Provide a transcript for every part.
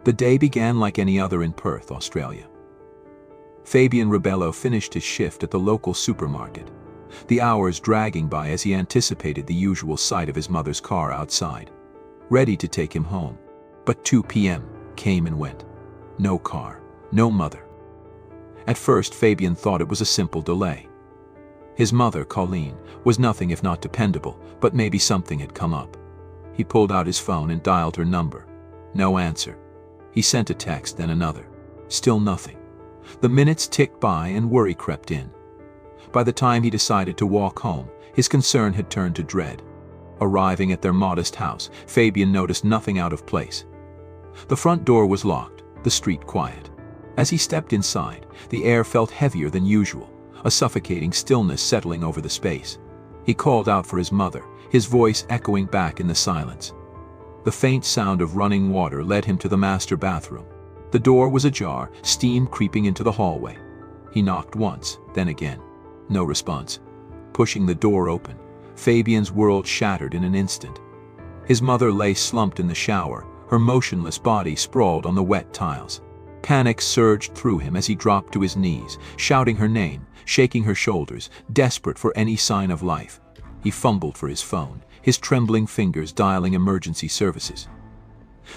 The day began like any other in Perth, Australia. Fabian Rebello finished his shift at the local supermarket, the hours dragging by as he anticipated the usual sight of his mother's car outside, ready to take him home. But 2 p.m. came and went. No car, no mother. At first, Fabian thought it was a simple delay. His mother, Colleen, was nothing if not dependable, but maybe something had come up. He pulled out his phone and dialed her number. No answer. He sent a text, then another. Still nothing. The minutes ticked by and worry crept in. By the time he decided to walk home, his concern had turned to dread. Arriving at their modest house, Fabian noticed nothing out of place. The front door was locked, the street quiet. As he stepped inside, the air felt heavier than usual, a suffocating stillness settling over the space. He called out for his mother, his voice echoing back in the silence. The faint sound of running water led him to the master bathroom. The door was ajar, steam creeping into the hallway. He knocked once, then again. No response. Pushing the door open, Fabian's world shattered in an instant. His mother lay slumped in the shower, her motionless body sprawled on the wet tiles. Panic surged through him as he dropped to his knees, shouting her name, shaking her shoulders, desperate for any sign of life. He fumbled for his phone, his trembling fingers dialing emergency services.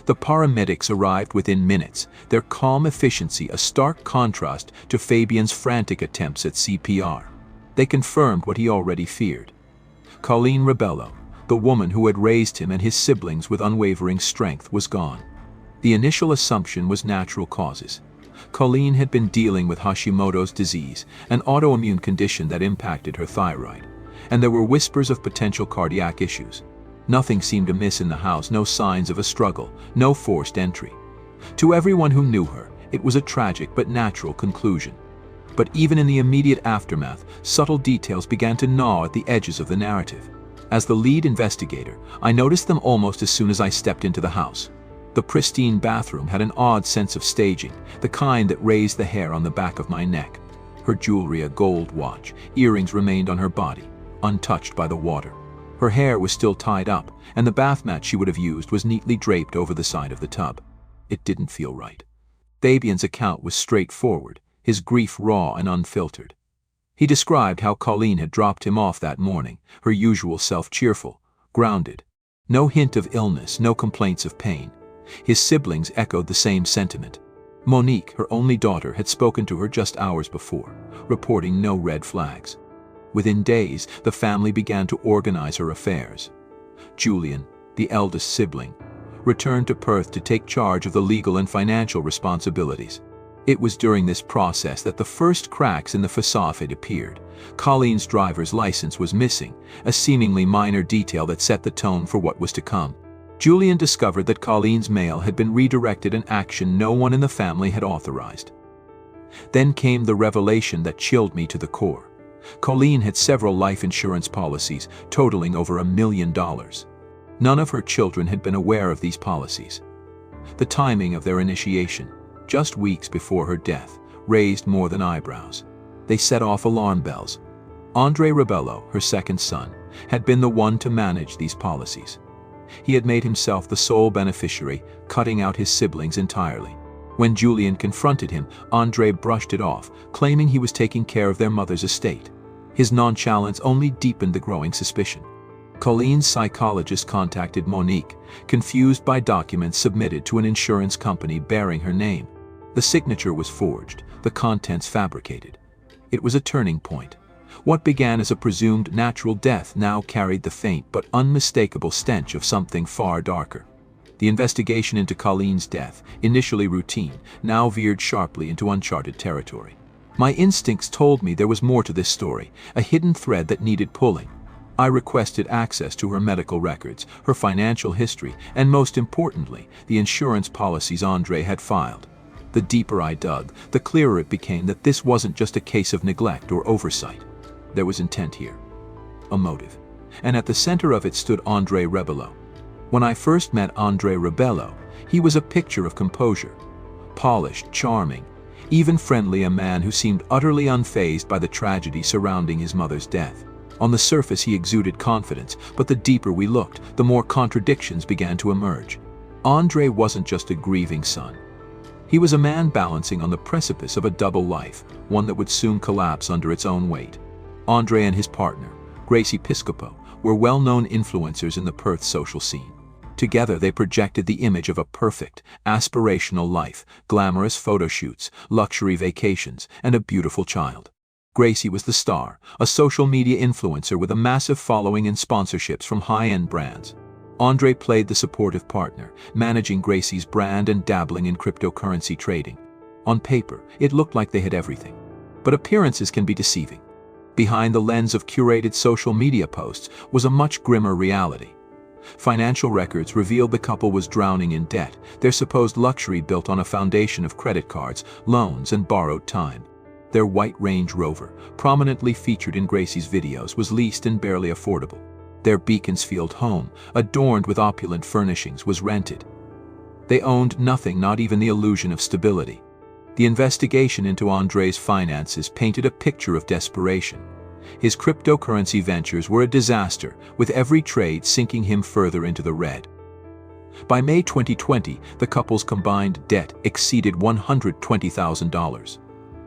The paramedics arrived within minutes, their calm efficiency a stark contrast to Fabian's frantic attempts at CPR. They confirmed what he already feared. Colleen Rebello, the woman who had raised him and his siblings with unwavering strength, was gone. The initial assumption was natural causes. Colleen had been dealing with Hashimoto's disease, an autoimmune condition that impacted her thyroid, and there were whispers of potential cardiac issues. Nothing seemed amiss in the house, no signs of a struggle, no forced entry. To everyone who knew her, it was a tragic but natural conclusion. But even in the immediate aftermath, subtle details began to gnaw at the edges of the narrative. As the lead investigator, I noticed them almost as soon as I stepped into the house. The pristine bathroom had an odd sense of staging, the kind that raised the hair on the back of my neck. Her jewelry, a gold watch, earrings remained on her body, untouched by the water. Her hair was still tied up, and the bath mat she would have used was neatly draped over the side of the tub. It didn't feel right. Fabian's account was straightforward, his grief raw and unfiltered. He described how Colleen had dropped him off that morning, her usual self cheerful, grounded. No hint of illness, no complaints of pain. His siblings echoed the same sentiment. Monique, her only daughter, had spoken to her just hours before, reporting no red flags. Within days, the family began to organize her affairs. Julian, the eldest sibling, returned to Perth to take charge of the legal and financial responsibilities. It was during this process that the first cracks in the facade appeared. Colleen's driver's license was missing, a seemingly minor detail that set the tone for what was to come. Julian discovered that Colleen's mail had been redirected, an action no one in the family had authorized. Then came the revelation that chilled me to the core. Colleen had several life insurance policies, totaling over $1 million. None of her children had been aware of these policies. The timing of their initiation, just weeks before her death, raised more than eyebrows. They set off alarm bells. Andre Rebello, her second son, had been the one to manage these policies. He had made himself the sole beneficiary, cutting out his siblings entirely. When Julian confronted him, Andre brushed it off, claiming he was taking care of their mother's estate. His nonchalance only deepened the growing suspicion. Colleen's psychologist contacted Monique, confused by documents submitted to an insurance company bearing her name. The signature was forged, the contents fabricated. It was a turning point. What began as a presumed natural death now carried the faint but unmistakable stench of something far darker. The investigation into Colleen's death, initially routine, now veered sharply into uncharted territory. My instincts told me there was more to this story, a hidden thread that needed pulling. I requested access to her medical records, her financial history, and most importantly, the insurance policies Andre had filed. The deeper I dug, the clearer it became that this wasn't just a case of neglect or oversight. There was intent here, a motive, and at the center of it stood Andre Rebello. When I first met Andre Rebello, he was a picture of composure. Polished, charming, even friendly, a man who seemed utterly unfazed by the tragedy surrounding his mother's death. On the surface he exuded confidence, but the deeper we looked, the more contradictions began to emerge. Andre wasn't just a grieving son. He was a man balancing on the precipice of a double life, one that would soon collapse under its own weight. Andre and his partner, Gracie Piscopo, were well-known influencers in the Perth social scene. Together they projected the image of a perfect, aspirational life, glamorous photo shoots, luxury vacations, and a beautiful child. Gracie was the star, a social media influencer with a massive following and sponsorships from high-end brands. Andre played the supportive partner, managing Gracie's brand and dabbling in cryptocurrency trading. On paper, it looked like they had everything. But appearances can be deceiving. Behind the lens of curated social media posts was a much grimmer reality. Financial records revealed the couple was drowning in debt, their supposed luxury built on a foundation of credit cards, loans, and borrowed time. Their white Range Rover, prominently featured in Gracie's videos, was leased and barely affordable. Their Beaconsfield home, adorned with opulent furnishings, was rented. They owned nothing, not even the illusion of stability. The investigation into Andre's finances painted a picture of desperation. His cryptocurrency ventures were a disaster, with every trade sinking him further into the red. By May 2020, the couple's combined debt exceeded $120,000.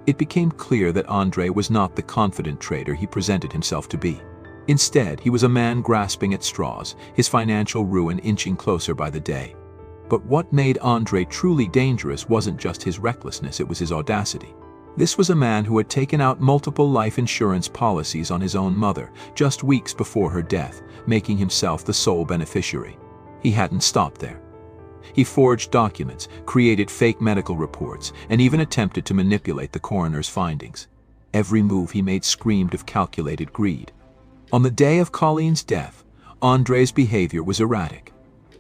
It became clear that Andre was not the confident trader he presented himself to be. Instead, he was a man grasping at straws, his financial ruin inching closer by the day. But what made Andre truly dangerous wasn't just his recklessness, it was his audacity. This was a man who had taken out multiple life insurance policies on his own mother just weeks before her death, making himself the sole beneficiary. He hadn't stopped there. He forged documents, created fake medical reports, and even attempted to manipulate the coroner's findings. Every move he made screamed of calculated greed. On the day of Colleen's death, Andre's behavior was erratic.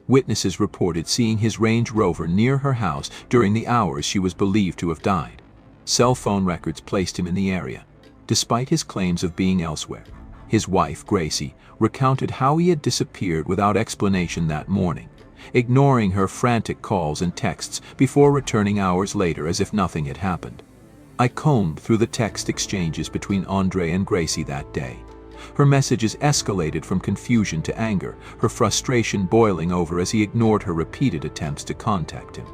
Witnesses reported seeing his Range Rover near her house during the hours she was believed to have died. Cell phone records placed him in the area, despite his claims of being elsewhere. His wife, Gracie, recounted how he had disappeared without explanation that morning, ignoring her frantic calls and texts before returning hours later as if nothing had happened. I combed through the text exchanges between Andre and Gracie that day. Her messages escalated from confusion to anger, her frustration boiling over as he ignored her repeated attempts to contact him.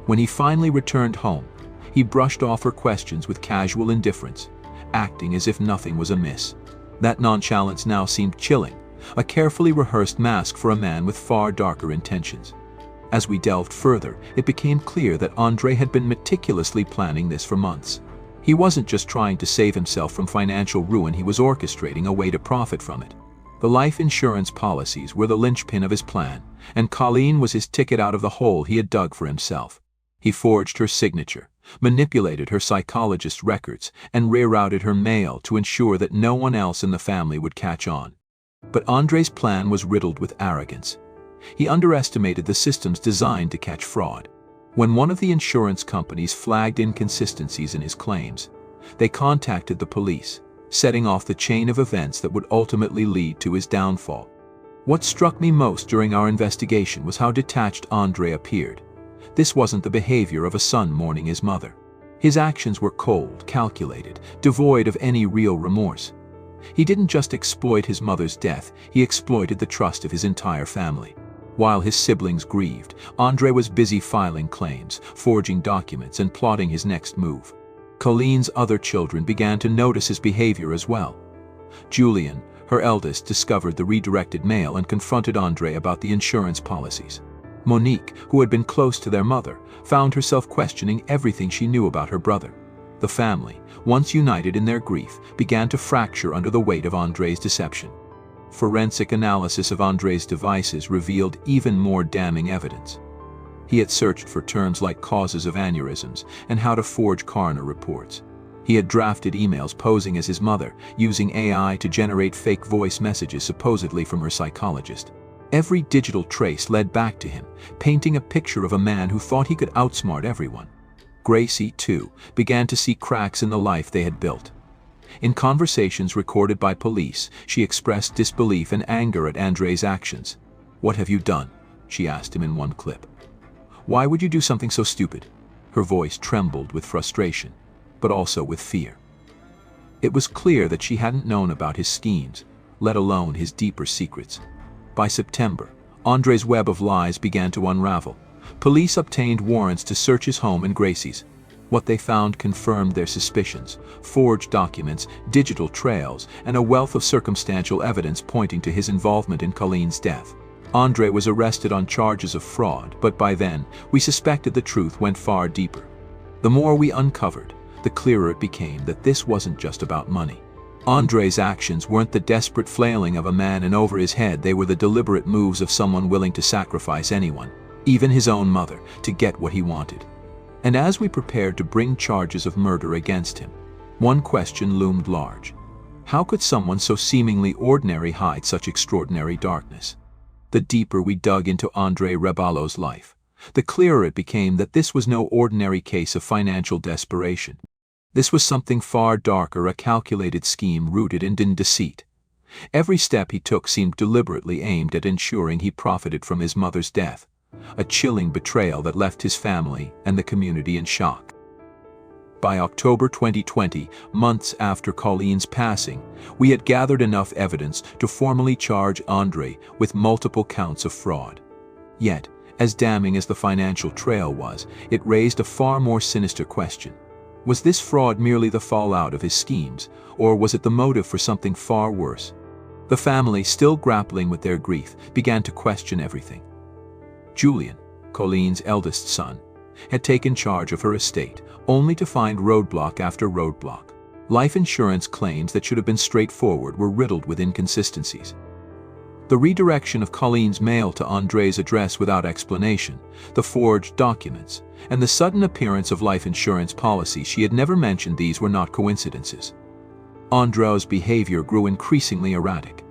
When he finally returned home, he brushed off her questions with casual indifference, acting as if nothing was amiss. That nonchalance now seemed chilling, a carefully rehearsed mask for a man with far darker intentions. As we delved further, it became clear that Andre had been meticulously planning this for months. He wasn't just trying to save himself from financial ruin, he was orchestrating a way to profit from it. The life insurance policies were the linchpin of his plan, and Colleen was his ticket out of the hole he had dug for himself. He forged her signature, manipulated her psychologist's records, and rerouted her mail to ensure that no one else in the family would catch on. But Andre's plan was riddled with arrogance. He underestimated the systems designed to catch fraud. When one of the insurance companies flagged inconsistencies in his claims, they contacted the police, setting off the chain of events that would ultimately lead to his downfall. What struck me most during our investigation was how detached Andre appeared. This wasn't the behavior of a son mourning his mother. His actions were cold, calculated, devoid of any real remorse. He didn't just exploit his mother's death, he exploited the trust of his entire family. While his siblings grieved, Andre was busy filing claims, forging documents, and plotting his next move. Colleen's other children began to notice his behavior as well. Julian, her eldest, discovered the redirected mail and confronted Andre about the insurance policies. Monique, who had been close to their mother, found herself questioning everything she knew about her brother. The family, once united in their grief, began to fracture under the weight of Andre's deception. Forensic analysis of Andre's devices revealed even more damning evidence. He had searched for terms like causes of aneurysms and how to forge coroner reports. He had drafted emails posing as his mother, using AI to generate fake voice messages supposedly from her psychologist. Every digital trace led back to him, painting a picture of a man who thought he could outsmart everyone. Gracie, too, began to see cracks in the life they had built. In conversations recorded by police, she expressed disbelief and anger at Andre's actions. "What have you done?" she asked him in one clip. "Why would you do something so stupid?" Her voice trembled with frustration, but also with fear. It was clear that she hadn't known about his schemes, let alone his deeper secrets. By September, Andre's web of lies began to unravel. Police obtained warrants to search his home in Gracie's. What they found confirmed their suspicions: forged documents, digital trails, and a wealth of circumstantial evidence pointing to his involvement in Colleen's death. Andre was arrested on charges of fraud, but by then, we suspected the truth went far deeper. The more we uncovered, the clearer it became that this wasn't just about money. Andre's actions weren't the desperate flailing of a man and over his head, they were the deliberate moves of someone willing to sacrifice anyone, even his own mother, to get what he wanted. And as we prepared to bring charges of murder against him, one question loomed large. How could someone so seemingly ordinary hide such extraordinary darkness? The deeper we dug into Andre Rebalo's life, the clearer it became that this was no ordinary case of financial desperation. This was something far darker, a calculated scheme rooted in deceit. Every step he took seemed deliberately aimed at ensuring he profited from his mother's death, a chilling betrayal that left his family and the community in shock. By October 2020, months after Colleen's passing, we had gathered enough evidence to formally charge Andre with multiple counts of fraud. Yet, as damning as the financial trail was, it raised a far more sinister question. Was this fraud merely the fallout of his schemes, or was it the motive for something far worse? The family, still grappling with their grief, began to question everything. Julian, Colleen's eldest son, had taken charge of her estate, only to find roadblock after roadblock. Life insurance claims that should have been straightforward were riddled with inconsistencies. The redirection of Colleen's mail to Andre's address without explanation, the forged documents, and the sudden appearance of life insurance policies she had never mentioned, these were not coincidences. Andre's behavior grew increasingly erratic.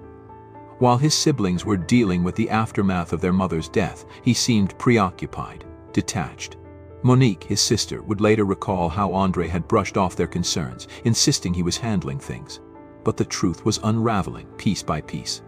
While his siblings were dealing with the aftermath of their mother's death, he seemed preoccupied, detached. Monique, his sister, would later recall how Andre had brushed off their concerns, insisting he was handling things. But the truth was unraveling piece by piece.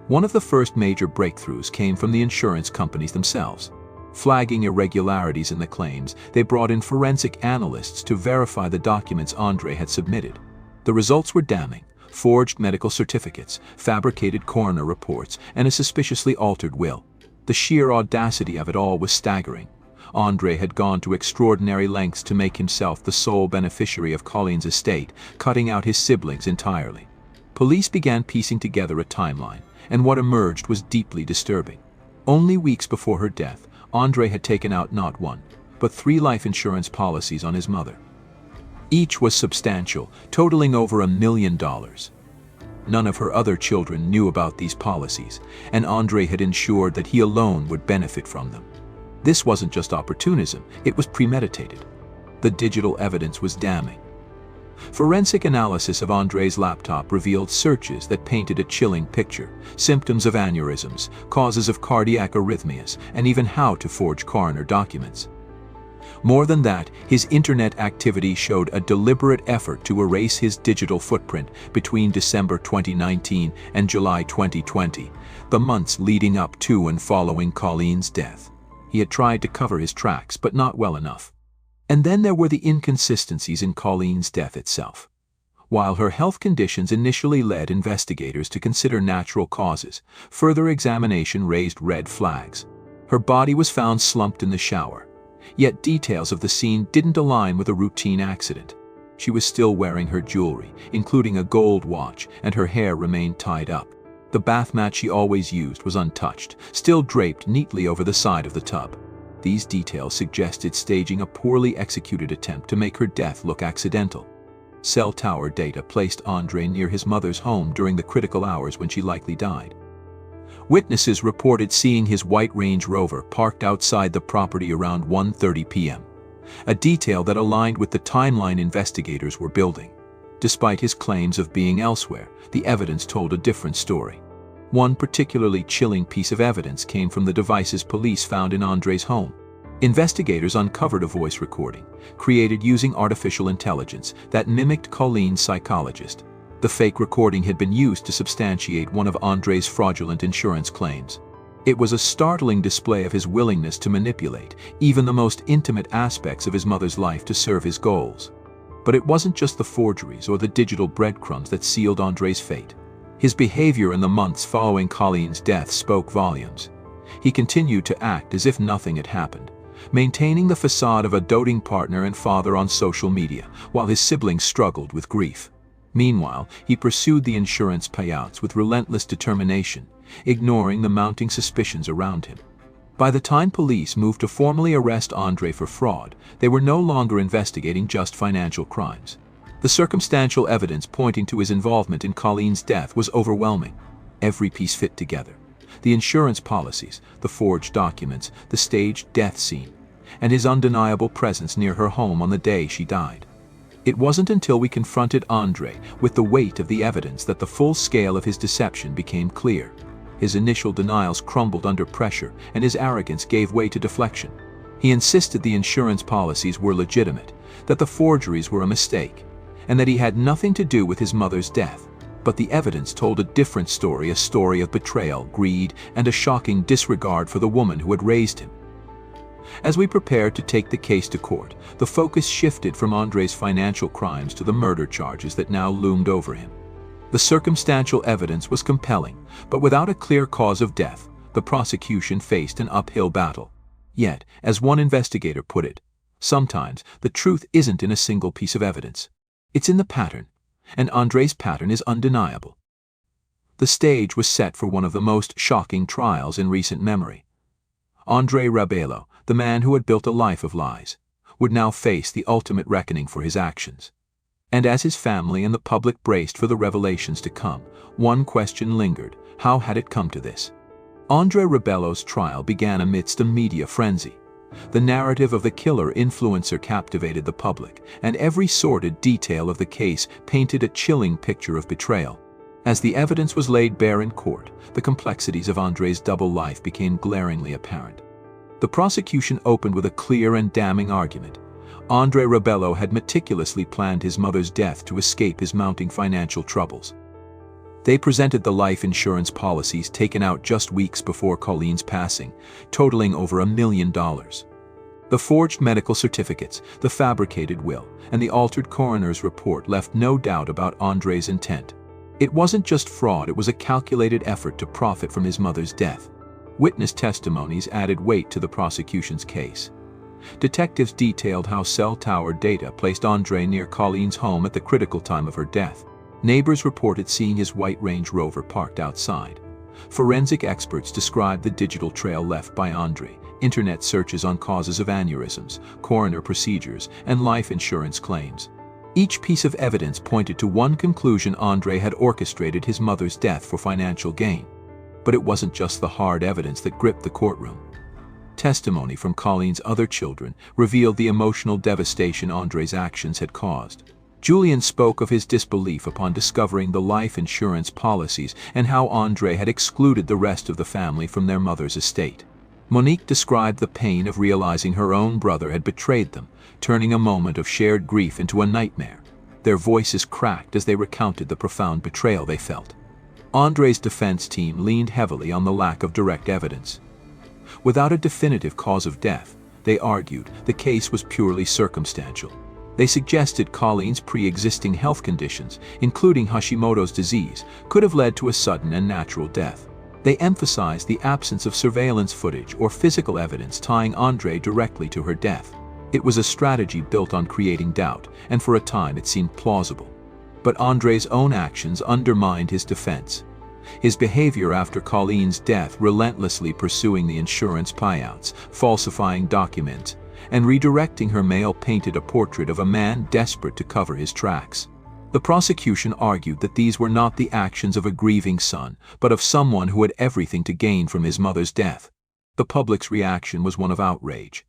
One of the first major breakthroughs came from the insurance companies themselves. Flagging irregularities in the claims, they brought in forensic analysts to verify the documents Andre had submitted. The results were damning: forged medical certificates, fabricated coroner reports, and a suspiciously altered will. The sheer audacity of it all was staggering. Andre had gone to extraordinary lengths to make himself the sole beneficiary of Colleen's estate, cutting out his siblings entirely. Police began piecing together a timeline, and what emerged was deeply disturbing. Only weeks before her death, Andre had taken out not one, but 3 life insurance policies on his mother. Each was substantial, totaling over $1 million. None of her other children knew about these policies, and Andre had ensured that he alone would benefit from them. This wasn't just opportunism, it was premeditated. The digital evidence was damning. Forensic analysis of Andre's laptop revealed searches that painted a chilling picture: symptoms of aneurysms, causes of cardiac arrhythmias, and even how to forge coroner documents. More than that, his internet activity showed a deliberate effort to erase his digital footprint between December 2019 and July 2020, the months leading up to and following Colleen's death. He had tried to cover his tracks, but not well enough. And then there were the inconsistencies in Colleen's death itself. While her health conditions initially led investigators to consider natural causes, further examination raised red flags. Her body was found slumped in the shower, yet details of the scene didn't align with a routine accident. She was still wearing her jewelry, including a gold watch, and her hair remained tied up. The bath mat she always used was untouched, still draped neatly over the side of the tub. These details suggested staging a poorly executed attempt to make her death look accidental. Cell tower data placed Andre near his mother's home during the critical hours when she likely died. Witnesses reported seeing his white Range Rover parked outside the property around 1:30 p.m., a detail that aligned with the timeline investigators were building. Despite his claims of being elsewhere, the evidence told a different story. One particularly chilling piece of evidence came from the devices police found in Andre's home. Investigators uncovered a voice recording, created using artificial intelligence, that mimicked Colleen's psychologist. The fake recording had been used to substantiate one of Andre's fraudulent insurance claims. It was a startling display of his willingness to manipulate even the most intimate aspects of his mother's life to serve his goals. But it wasn't just the forgeries or the digital breadcrumbs that sealed Andre's fate. His behavior in the months following Colleen's death spoke volumes. He continued to act as if nothing had happened, maintaining the facade of a doting partner and father on social media, while his siblings struggled with grief. Meanwhile, he pursued the insurance payouts with relentless determination, ignoring the mounting suspicions around him. By the time police moved to formally arrest Andre for fraud, they were no longer investigating just financial crimes. The circumstantial evidence pointing to his involvement in Colleen's death was overwhelming. Every piece fit together. The insurance policies, the forged documents, the staged death scene, and his undeniable presence near her home on the day she died. It wasn't until we confronted Andre with the weight of the evidence that the full scale of his deception became clear. His initial denials crumbled under pressure, and his arrogance gave way to deflection. He insisted the insurance policies were legitimate, that the forgeries were a mistake, and that he had nothing to do with his mother's death. But the evidence told a different story, a story of betrayal, greed, and a shocking disregard for the woman who had raised him. As we prepared to take the case to court, the focus shifted from Andre's financial crimes to the murder charges that now loomed over him. The circumstantial evidence was compelling, but without a clear cause of death, the prosecution faced an uphill battle. Yet, as one investigator put it, sometimes the truth isn't in a single piece of evidence. It's in the pattern, and Andre's pattern is undeniable. The stage was set for one of the most shocking trials in recent memory. Andre Rebello, the man who had built a life of lies, would now face the ultimate reckoning for his actions. And as his family and the public braced for the revelations to come, one question lingered: how had it come to this? Andre Rebello's trial began amidst a media frenzy. The narrative of the killer influencer captivated the public, and every sordid detail of the case painted a chilling picture of betrayal. As the evidence was laid bare in court, the complexities of Andre's double life became glaringly apparent. The prosecution opened with a clear and damning argument. Andre Rebello had meticulously planned his mother's death to escape his mounting financial troubles. They presented the life insurance policies taken out just weeks before Colleen's passing, totaling over $1 million. The forged medical certificates, the fabricated will, and the altered coroner's report left no doubt about Andre's intent. It wasn't just fraud, it was a calculated effort to profit from his mother's death. Witness testimonies added weight to the prosecution's case. Detectives detailed how cell tower data placed Andre near Colleen's home at the critical time of her death. Neighbors reported seeing his white Range Rover parked outside. Forensic experts described the digital trail left by Andre, internet searches on causes of aneurysms, coroner procedures, and life insurance claims. Each piece of evidence pointed to one conclusion: Andre had orchestrated his mother's death for financial gain. But it wasn't just the hard evidence that gripped the courtroom. Testimony from Colleen's other children revealed the emotional devastation Andre's actions had caused. Julian spoke of his disbelief upon discovering the life insurance policies and how Andre had excluded the rest of the family from their mother's estate. Monique described the pain of realizing her own brother had betrayed them, turning a moment of shared grief into a nightmare. Their voices cracked as they recounted the profound betrayal they felt. Andre's defense team leaned heavily on the lack of direct evidence. Without a definitive cause of death, they argued the case was purely circumstantial. They suggested Colleen's pre-existing health conditions, including Hashimoto's disease, could have led to a sudden and natural death. They emphasized the absence of surveillance footage or physical evidence tying Andre directly to her death. It was a strategy built on creating doubt, and for a time it seemed plausible. But Andre's own actions undermined his defense. His behavior after Colleen's death, relentlessly pursuing the insurance payouts, falsifying documents, and redirecting her mail, painted a portrait of a man desperate to cover his tracks. The prosecution argued that these were not the actions of a grieving son, but of someone who had everything to gain from his mother's death. The public's reaction was one of outrage.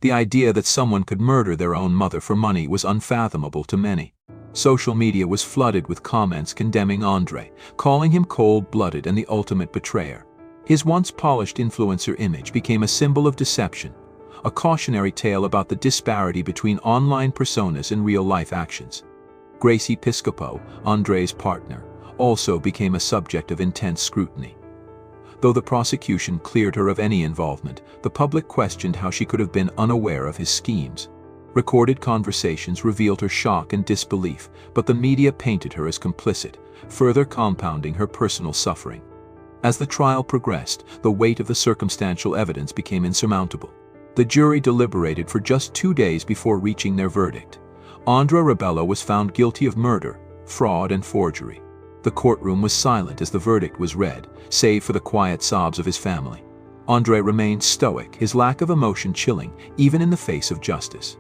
The idea that someone could murder their own mother for money was unfathomable to many. Social media was flooded with comments condemning Andre, calling him cold-blooded and the ultimate betrayer. His once polished influencer image became a symbol of deception, a cautionary tale about the disparity between online personas and real-life actions. Gracie Piscopo, Andre's partner, also became a subject of intense scrutiny. Though the prosecution cleared her of any involvement, the public questioned how she could have been unaware of his schemes. Recorded conversations revealed her shock and disbelief, but the media painted her as complicit, further compounding her personal suffering. As the trial progressed, the weight of the circumstantial evidence became insurmountable. The jury deliberated for just 2 days before reaching their verdict. André Rebello was found guilty of murder, fraud, and forgery. The courtroom was silent as the verdict was read, save for the quiet sobs of his family. André remained stoic, his lack of emotion chilling, even in the face of justice.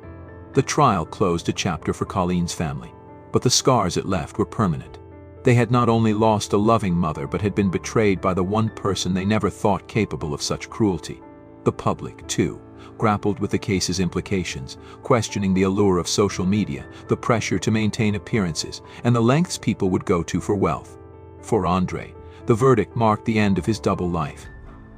The trial closed a chapter for Colleen's family, but the scars it left were permanent. They had not only lost a loving mother but had been betrayed by the one person they never thought capable of such cruelty. The public, too, grappled with the case's implications, questioning the allure of social media, the pressure to maintain appearances, and the lengths people would go to for wealth. For André, the verdict marked the end of his double life.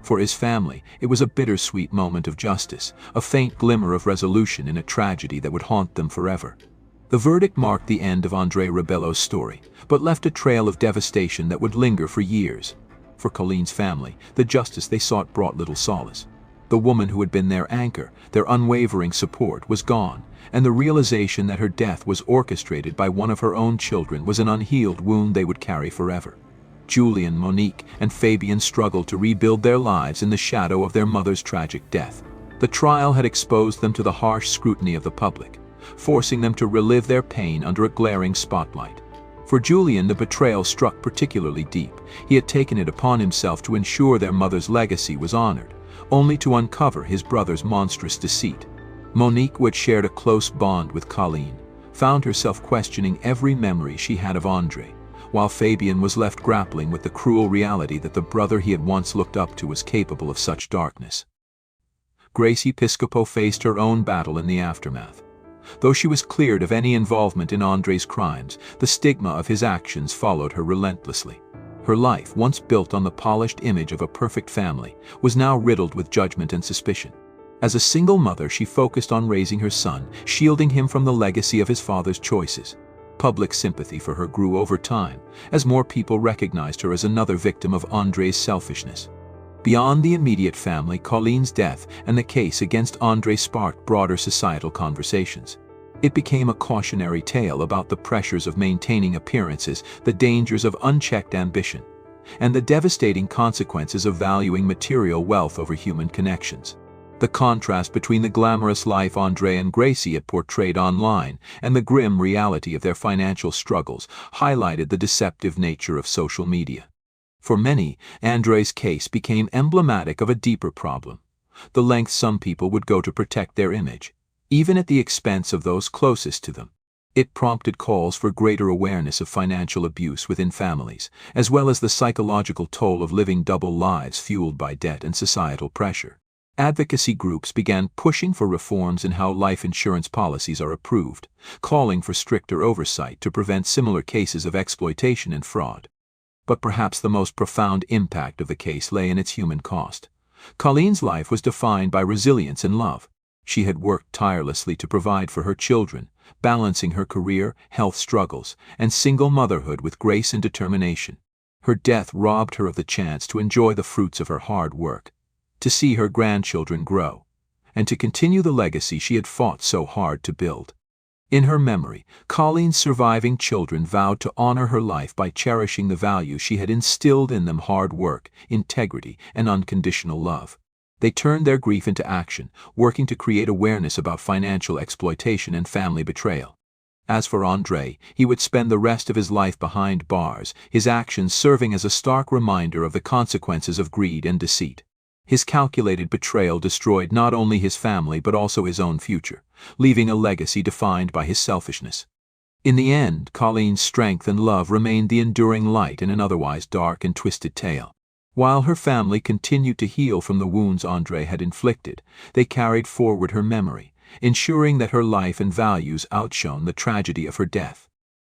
For his family, it was a bittersweet moment of justice, a faint glimmer of resolution in a tragedy that would haunt them forever. The verdict marked the end of André Rebello's story, but left a trail of devastation that would linger for years. For Colleen's family, the justice they sought brought little solace. The woman who had been their anchor, their unwavering support, was gone, and the realization that her death was orchestrated by one of her own children was an unhealed wound they would carry forever. Julian, Monique, and Fabian struggled to rebuild their lives in the shadow of their mother's tragic death. The trial had exposed them to the harsh scrutiny of the public, forcing them to relive their pain under a glaring spotlight. For Julian, the betrayal struck particularly deep. He had taken it upon himself to ensure their mother's legacy was honored, only to uncover his brother's monstrous deceit. Monique, who had shared a close bond with Colleen, found herself questioning every memory she had of André, while Fabian was left grappling with the cruel reality that the brother he had once looked up to was capable of such darkness. Gracie Piscopo faced her own battle in the aftermath. Though she was cleared of any involvement in André's crimes, the stigma of his actions followed her relentlessly. Her life, once built on the polished image of a perfect family, was now riddled with judgment and suspicion. As a single mother, she focused on raising her son, shielding him from the legacy of his father's choices. Public sympathy for her grew over time, as more people recognized her as another victim of André's selfishness. Beyond the immediate family, Colleen's death and the case against André sparked broader societal conversations. It became a cautionary tale about the pressures of maintaining appearances, the dangers of unchecked ambition, and the devastating consequences of valuing material wealth over human connections. The contrast between the glamorous life André and Gracie had portrayed online and the grim reality of their financial struggles highlighted the deceptive nature of social media. For many, André's case became emblematic of a deeper problem: the lengths some people would go to protect their image, even at the expense of those closest to them. It prompted calls for greater awareness of financial abuse within families, as well as the psychological toll of living double lives fueled by debt and societal pressure. Advocacy groups began pushing for reforms in how life insurance policies are approved, calling for stricter oversight to prevent similar cases of exploitation and fraud. But perhaps the most profound impact of the case lay in its human cost. Colleen's life was defined by resilience and love. She had worked tirelessly to provide for her children, balancing her career, health struggles, and single motherhood with grace and determination. Her death robbed her of the chance to enjoy the fruits of her hard work, to see her grandchildren grow, and to continue the legacy she had fought so hard to build. In her memory, Colleen's surviving children vowed to honor her life by cherishing the values she had instilled in them: hard work, integrity, and unconditional love. They turned their grief into action, working to create awareness about financial exploitation and family betrayal. As for André, he would spend the rest of his life behind bars, his actions serving as a stark reminder of the consequences of greed and deceit. His calculated betrayal destroyed not only his family but also his own future, leaving a legacy defined by his selfishness. In the end, Colleen's strength and love remained the enduring light in an otherwise dark and twisted tale. While her family continued to heal from the wounds André had inflicted, they carried forward her memory, ensuring that her life and values outshone the tragedy of her death.